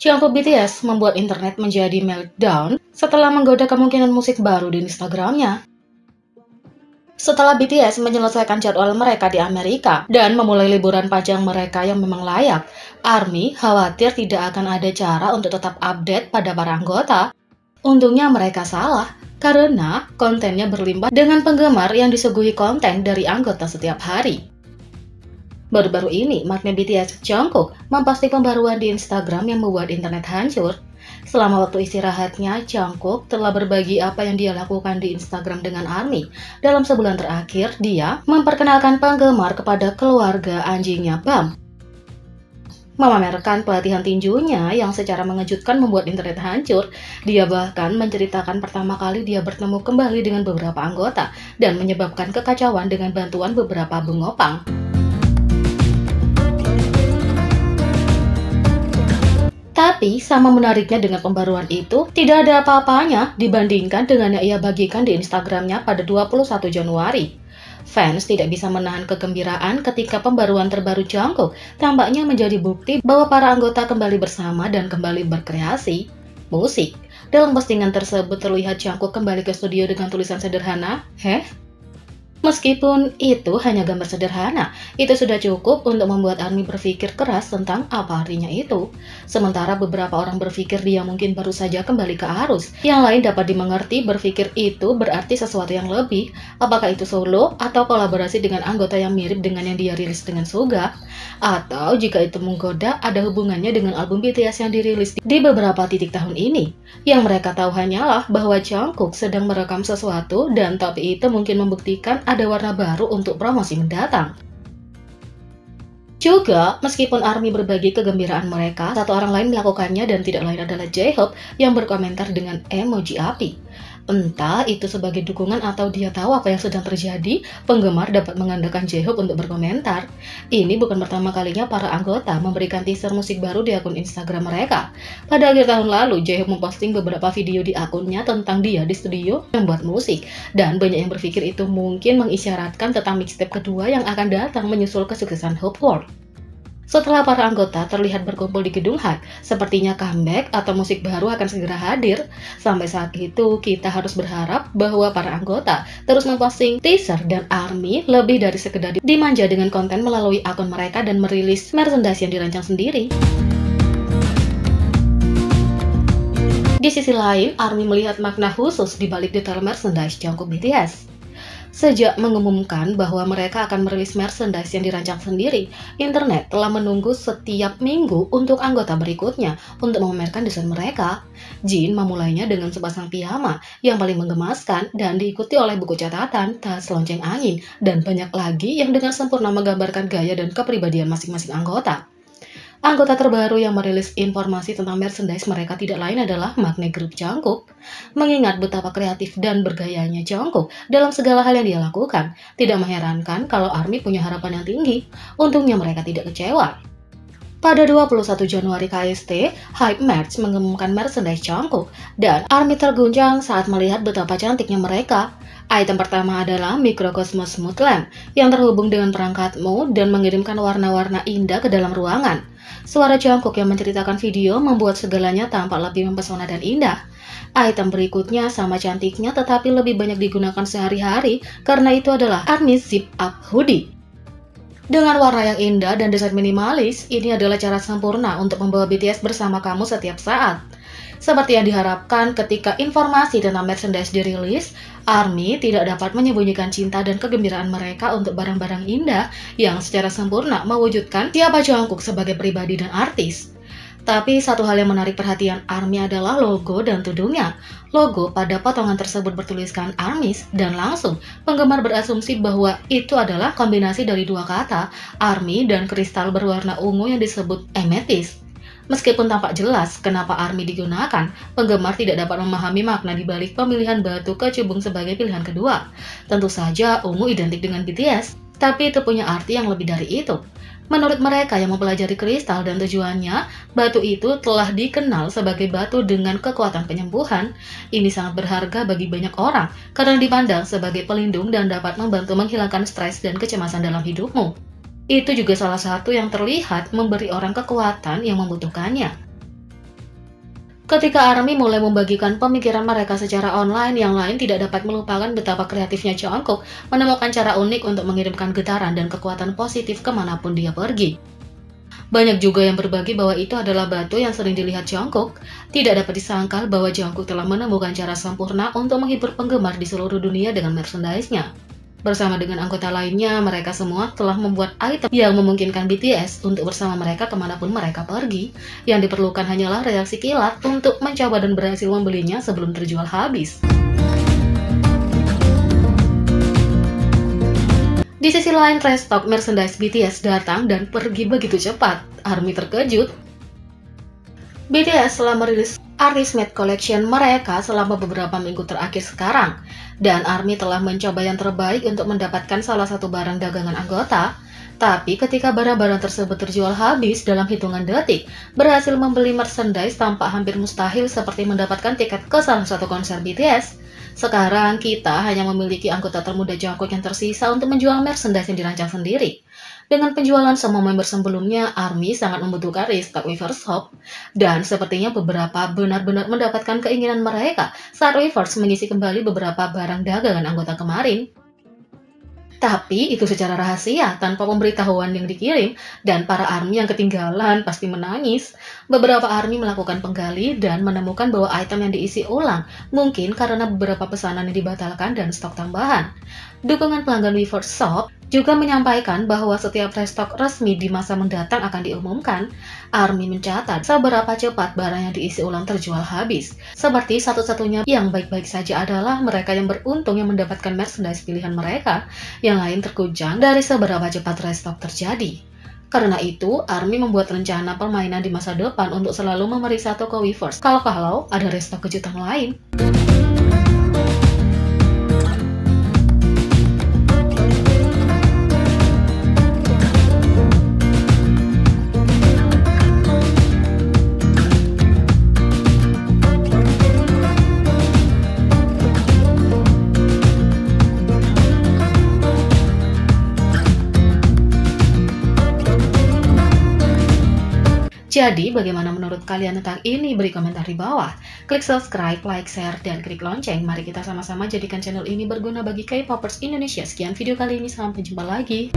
Jungkook BTS membuat internet menjadi meltdown setelah menggoda kemungkinan musik baru di Instagramnya. Setelah BTS menyelesaikan jadwal mereka di Amerika dan memulai liburan panjang mereka yang memang layak, ARMY khawatir tidak akan ada cara untuk tetap update pada para anggota. Untungnya mereka salah, karena kontennya berlimpah dengan penggemar yang disuguhi konten dari anggota setiap hari. Baru-baru ini, magnet BTS Jungkook memposting pembaruan di Instagram yang membuat internet hancur. Selama waktu istirahatnya, Jungkook telah berbagi apa yang dia lakukan di Instagram dengan ARMY. Dalam sebulan terakhir, dia memperkenalkan penggemar kepada keluarga anjingnya Bam. Memamerkan pelatihan tinjunya yang secara mengejutkan membuat internet hancur. Dia bahkan menceritakan pertama kali dia bertemu kembali dengan beberapa anggota dan menyebabkan kekacauan dengan bantuan beberapa bengopang. Tapi sama menariknya dengan pembaruan itu, tidak ada apa-apanya dibandingkan dengan yang ia bagikan di Instagramnya pada 21 Januari. Fans tidak bisa menahan kegembiraan ketika pembaruan terbaru Jungkook tampaknya menjadi bukti bahwa para anggota kembali bersama dan kembali berkreasi musik. Dalam postingan tersebut terlihat Jungkook kembali ke studio dengan tulisan sederhana, Meskipun itu hanya gambar sederhana, itu sudah cukup untuk membuat ARMY berpikir keras tentang apa artinya itu. Sementara beberapa orang berpikir dia mungkin baru saja kembali ke arus. Yang lain dapat dimengerti berpikir itu berarti sesuatu yang lebih. Apakah itu solo atau kolaborasi dengan anggota yang mirip dengan yang dia rilis dengan Suga? Atau jika itu menggoda, ada hubungannya dengan album BTS yang dirilis di beberapa titik tahun ini. Yang mereka tahu hanyalah bahwa Jungkook sedang merekam sesuatu dan tapi itu mungkin membuktikan ada warna baru untuk promosi mendatang. Juga, meskipun ARMY berbagi kegembiraan mereka, satu orang lain melakukannya dan tidak lain adalah J-Hope yang berkomentar dengan emoji api. Entah itu sebagai dukungan atau dia tahu apa yang sedang terjadi, penggemar dapat mengandalkan J-Hope untuk berkomentar. Ini bukan pertama kalinya para anggota memberikan teaser musik baru di akun Instagram mereka. Pada akhir tahun lalu, J-Hope memposting beberapa video di akunnya tentang dia di studio membuat musik, dan banyak yang berpikir itu mungkin mengisyaratkan tentang mixtape kedua yang akan datang menyusul kesuksesan Hope World. Setelah para anggota terlihat berkumpul di gedung Hype, sepertinya comeback atau musik baru akan segera hadir. Sampai saat itu, kita harus berharap bahwa para anggota terus memposting teaser dan ARMY lebih dari sekedar dimanja dengan konten melalui akun mereka dan merilis merchandise yang dirancang sendiri. Di sisi lain, ARMY melihat makna khusus di balik detail merchandise Jungkook BTS. Sejak mengumumkan bahwa mereka akan merilis merchandise yang dirancang sendiri, internet telah menunggu setiap minggu untuk anggota berikutnya untuk memamerkan desain mereka. Jin memulainya dengan sepasang piyama yang paling menggemaskan dan diikuti oleh buku catatan, tas lonceng angin, dan banyak lagi yang dengan sempurna menggambarkan gaya dan kepribadian masing-masing anggota. Anggota terbaru yang merilis informasi tentang merchandise mereka tidak lain adalah magnet grup Jungkook. Mengingat betapa kreatif dan bergayanya Jungkook dalam segala hal yang dia lakukan, tidak mengherankan kalau ARMY punya harapan yang tinggi. Untungnya mereka tidak kecewa. Pada 21 Januari KST, Hype Merch mengumumkan merchandise Jungkook, dan ARMY terguncang saat melihat betapa cantiknya mereka. Item pertama adalah Microcosmos Mood Lamp yang terhubung dengan perangkatmu dan mengirimkan warna-warna indah ke dalam ruangan. Suara Jungkook yang menceritakan video membuat segalanya tampak lebih mempesona dan indah. Item berikutnya sama cantiknya tetapi lebih banyak digunakan sehari-hari karena itu adalah ARMY Zip Up Hoodie. Dengan warna yang indah dan desain minimalis, ini adalah cara sempurna untuk membawa BTS bersama kamu setiap saat. Seperti yang diharapkan ketika informasi tentang merchandise dirilis, ARMY tidak dapat menyembunyikan cinta dan kegembiraan mereka untuk barang-barang indah yang secara sempurna mewujudkan siapa Jungkook sebagai pribadi dan artis. Tapi satu hal yang menarik perhatian ARMY adalah logo dan tudungnya. Logo pada potongan tersebut bertuliskan ARMYs dan langsung penggemar berasumsi bahwa itu adalah kombinasi dari dua kata, ARMY dan kristal berwarna ungu yang disebut amethyst. Meskipun tampak jelas kenapa ARMY digunakan, penggemar tidak dapat memahami makna di balik pemilihan batu kecubung sebagai pilihan kedua. Tentu saja ungu identik dengan BTS, tapi itu punya arti yang lebih dari itu. Menurut mereka yang mempelajari kristal dan tujuannya, batu itu telah dikenal sebagai batu dengan kekuatan penyembuhan. Ini sangat berharga bagi banyak orang karena dipandang sebagai pelindung dan dapat membantu menghilangkan stres dan kecemasan dalam hidupmu. Itu juga salah satu yang terlihat memberi orang kekuatan yang membutuhkannya. Ketika ARMY mulai membagikan pemikiran mereka secara online, yang lain tidak dapat melupakan betapa kreatifnya Jungkook menemukan cara unik untuk mengirimkan getaran dan kekuatan positif kemanapun dia pergi. Banyak juga yang berbagi bahwa itu adalah batu yang sering dilihat Jungkook. Tidak dapat disangkal bahwa Jungkook telah menemukan cara sempurna untuk menghibur penggemar di seluruh dunia dengan merchandise-nya. Bersama dengan anggota lainnya, mereka semua telah membuat item yang memungkinkan BTS untuk bersama mereka kemanapun mereka pergi. Yang diperlukan hanyalah reaksi kilat untuk mencoba dan berhasil membelinya sebelum terjual habis. Di sisi lain, restock merchandise BTS datang dan pergi begitu cepat. ARMY terkejut. BTS telah merilis Artist Made Collection mereka selama beberapa minggu terakhir sekarang, dan ARMY telah mencoba yang terbaik untuk mendapatkan salah satu barang dagangan anggota. Tapi ketika barang-barang tersebut terjual habis dalam hitungan detik, berhasil membeli merchandise tampak hampir mustahil seperti mendapatkan tiket ke salah satu konser BTS. Sekarang kita hanya memiliki anggota termuda Jungkook yang tersisa untuk menjual merchandise yang dirancang sendiri. Dengan penjualan semua member sebelumnya, ARMY sangat membutuhkan restock Weverse Shop, dan sepertinya beberapa benar-benar mendapatkan keinginan mereka saat Weverse mengisi kembali beberapa barang dagangan anggota kemarin. Tapi itu secara rahasia tanpa pemberitahuan yang dikirim, dan para ARMY yang ketinggalan pasti menangis. Beberapa ARMY melakukan penggali dan menemukan bahwa item yang diisi ulang, mungkin karena beberapa pesanan yang dibatalkan dan stok tambahan. Dukungan pelanggan Weverse Shop juga menyampaikan bahwa setiap restock resmi di masa mendatang akan diumumkan. ARMY mencatat seberapa cepat barang yang diisi ulang terjual habis. Seperti satu-satunya yang baik-baik saja adalah mereka yang beruntung yang mendapatkan merchandise pilihan mereka. Yang lain terkujang dari seberapa cepat restock terjadi. Karena itu, ARMY membuat rencana permainan di masa depan untuk selalu memeriksa toko Weverse kalau ada restock kejutan lain. Jadi, bagaimana menurut kalian tentang ini? Beri komentar di bawah. Klik subscribe, like, share, dan klik lonceng. Mari kita sama-sama jadikan channel ini berguna bagi K-popers Indonesia. Sekian video kali ini, sampai jumpa lagi.